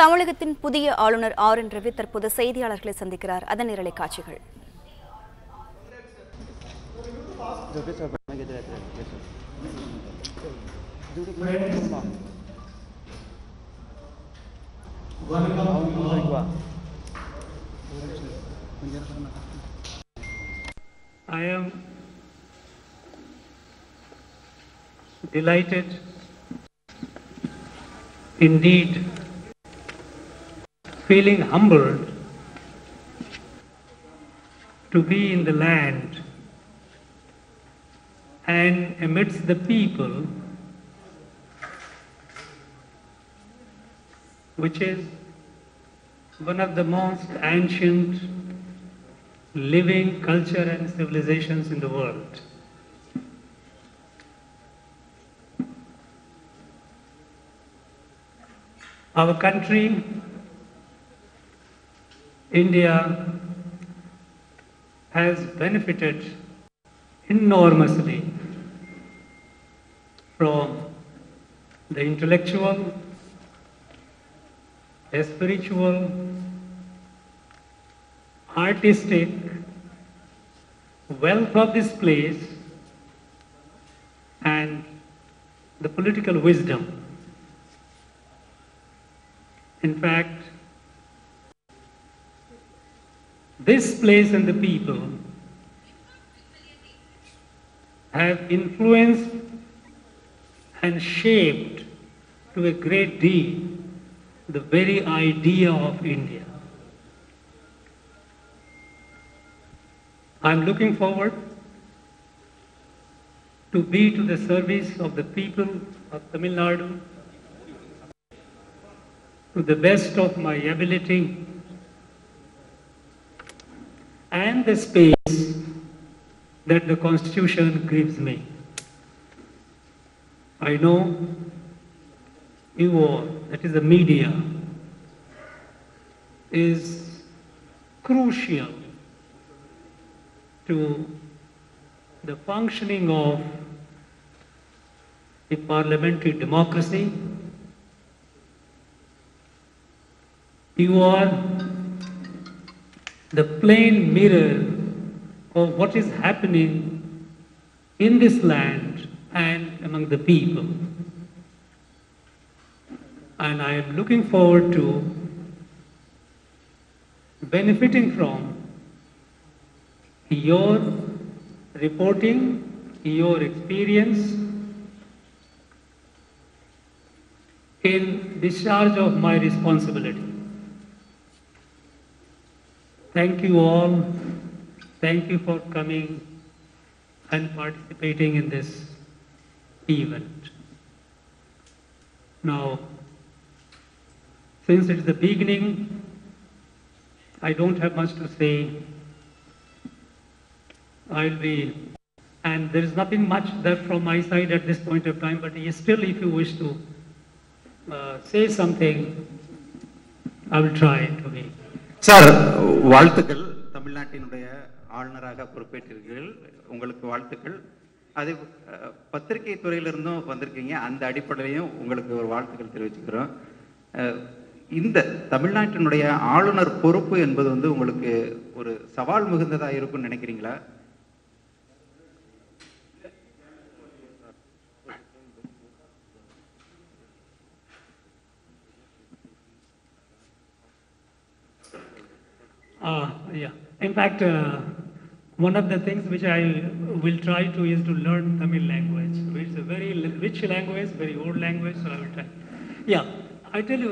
தமிழகத்தின் புதிய ஆளுநர் ஆர் என் ரவி தற்போது செய்தியாளர்களை சந்திக்கிறார். அதன் நேரலை காட்சிகள். I am delighted indeed, feeling humbled to be in the land and amidst the people, which is one of the most ancient living culture and civilizations in the world. Our country, India, has benefited enormously from the intellectual, the spiritual, artistic wealth of this place and the political wisdom. In fact, this place and the people have influenced and shaped to a great deal the very idea of India. I am looking forward to be to the service of the people of Tamil Nadu to the best of my ability and the space that the Constitution gives me. I know you all, that is the media, is crucial to the functioning of a parliamentary democracy. You are the plain mirror of what is happening in this land and among the people. And I am looking forward to benefiting from your reporting, your experience in discharge of my responsibility. Thank you all. Thank you for coming and participating in this event. Now, since it is the beginning, I don't have much to say. And there is nothing much left from my side at this point of time, but still, if you wish to say something, I will try to be. Sir, வாழ்த்துக்கள். தமிழ்நாட்டினுடைய ஆளுநராக பொறுப்பேற்றீர்கள், உங்களுக்கு வாழ்த்துக்கள். அது பத்திரிகை துறையிலிருந்தும் வந்திருக்கீங்க, அந்த அடிப்படையிலையும் உங்களுக்கு ஒரு வாழ்த்துக்கள் தெரிவிச்சுக்கிறோம். இந்த தமிழ்நாட்டினுடைய ஆளுநர் பொறுப்பு என்பது உங்களுக்கு ஒரு சவால் மிகுந்ததாக இருக்கும்னு நினைக்கிறீங்களா? Yeah. In fact, one of the things which I will try to is to learn Tamil language, which is a very rich language, very old language, so I will try. Yeah, I tell you,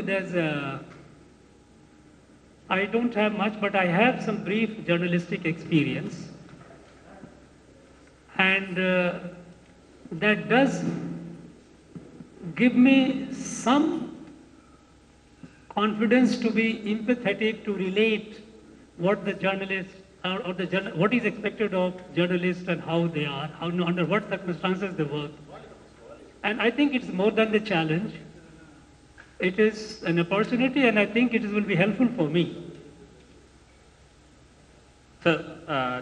I don't have much, but I have some brief journalistic experience. And that does give me some confidence to be empathetic, to relate what the journalist what is expected of journalists and how they are, under what circumstances they work. And I think it's more than the challenge. It is an opportunity, and I think it will be helpful for me. Sir,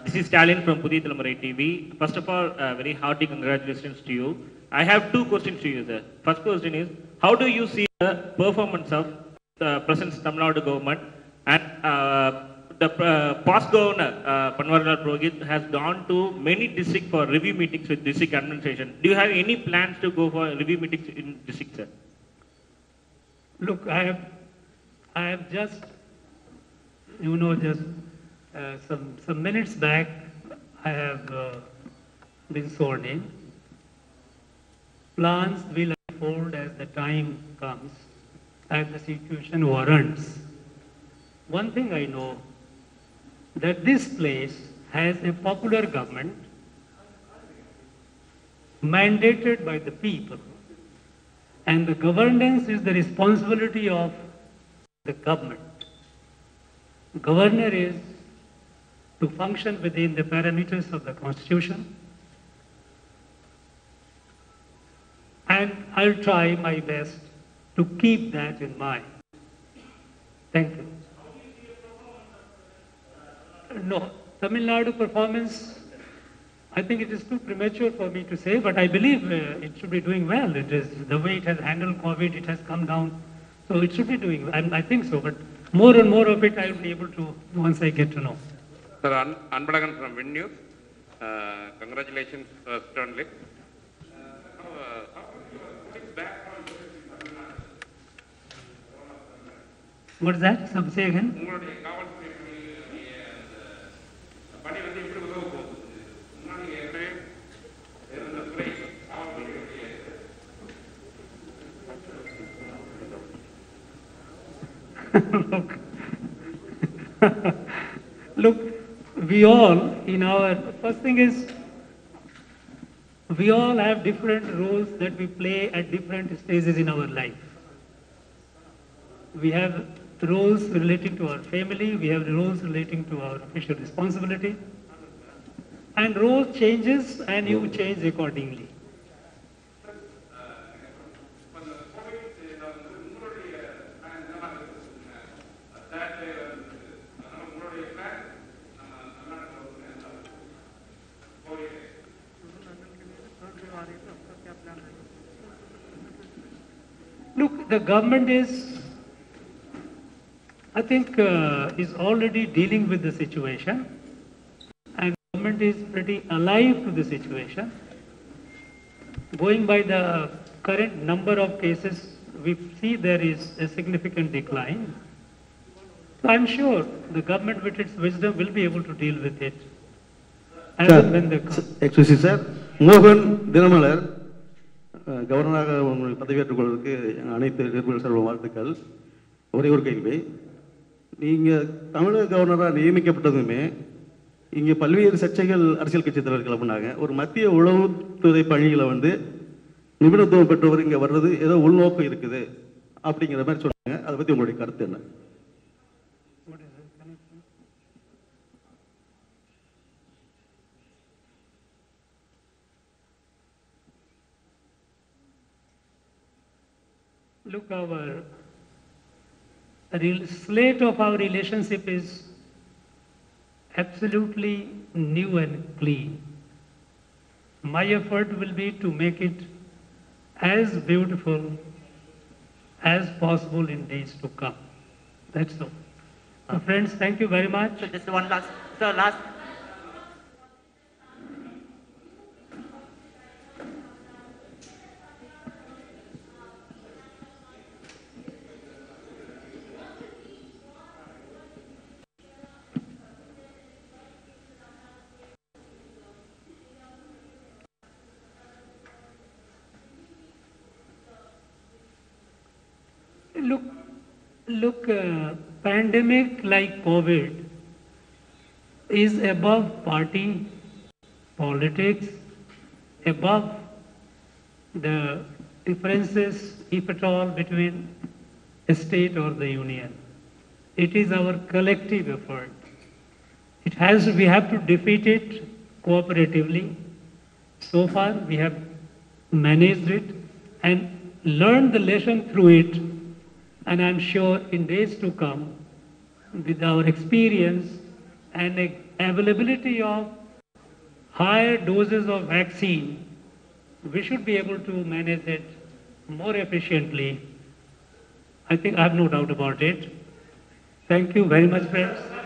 this is Stalin from Pudhi Thalamarai TV. First of all, very hearty congratulations to you. I have two questions to you, sir. First question is, how do you see the performance of the present Tamil Nadu government, and the past governor, Panwarlal Purohit, has gone to many districts for review meetings with district administration. Do you have any plans to go for review meetings in districts, sir? Look, I have just, some minutes back, I have been sworn in. Plans will unfold as the time comes, as the situation warrants. One thing I know, that this place has a popular government mandated by the people, and the governance is the responsibility of the government. Governor is to function within the parameters of the Constitution, and I'll try my best to keep that in mind. Thank you. No, Tamil Nadu performance, I think it is too premature for me to say, but I believe it should be doing well. It is the way it has handled COVID, it has come down, so it should be doing well. I think so, but more and more of it I will be able to once I get to know. Sir, Anbalagan from Wind News. Congratulations, sternly. What's that? Say again. Look, we all first thing is, we all have different roles that we play at different stages in our life. We have roles relating to our family, we have roles relating to our official responsibility, and role changes and you change accordingly. Look, the government is, I think, is already dealing with the situation, and government is pretty alive to the situation. Going by the current number of cases, we see there is a significant decline. So I'm sure the government with its wisdom will be able to deal with it. As and when they come. Excuse me, sir. Mohan Dinamalar, கவர்னராக உங்களுக்கு பதவியேற்றுக் கொள்வதற்கு அனைத்து நிர்மல செல்வம் வாழ்த்துக்கள். ஒரே ஒரு கேள்வி, நீங்கள் தமிழக கவர்னராக நியமிக்கப்பட்டதுமே இங்கே பல்வேறு சர்ச்சைகள் அரசியல் கட்சி தலைவர்கள் கிளம்புனாங்க. ஒரு மத்திய உளவுத்துறை பணிகளை நிபுணத்துவம் பெற்றவர் இங்கே வர்றது ஏதோ உள்நோக்கம் இருக்குது அப்படிங்கிற மாதிரி சொன்னாங்க. அதை பற்றி உங்களுடைய கருத்து என்ன? Look, slate of our relationship is absolutely new and clean. My effort will be to make it as beautiful as possible in days to come. That's all. So friends, thank you very much. So just one last, sir, last. Look, pandemic like COVID is above party politics, above the differences, if at all, between a state or the union. It is our collective effort. We have to defeat it cooperatively. So far, we have managed it and learned the lesson through it. And I'm sure in days to come, with our experience and availability of higher doses of vaccine, we should be able to manage it more efficiently. I think I have no doubt about it. Thank you very much, friends.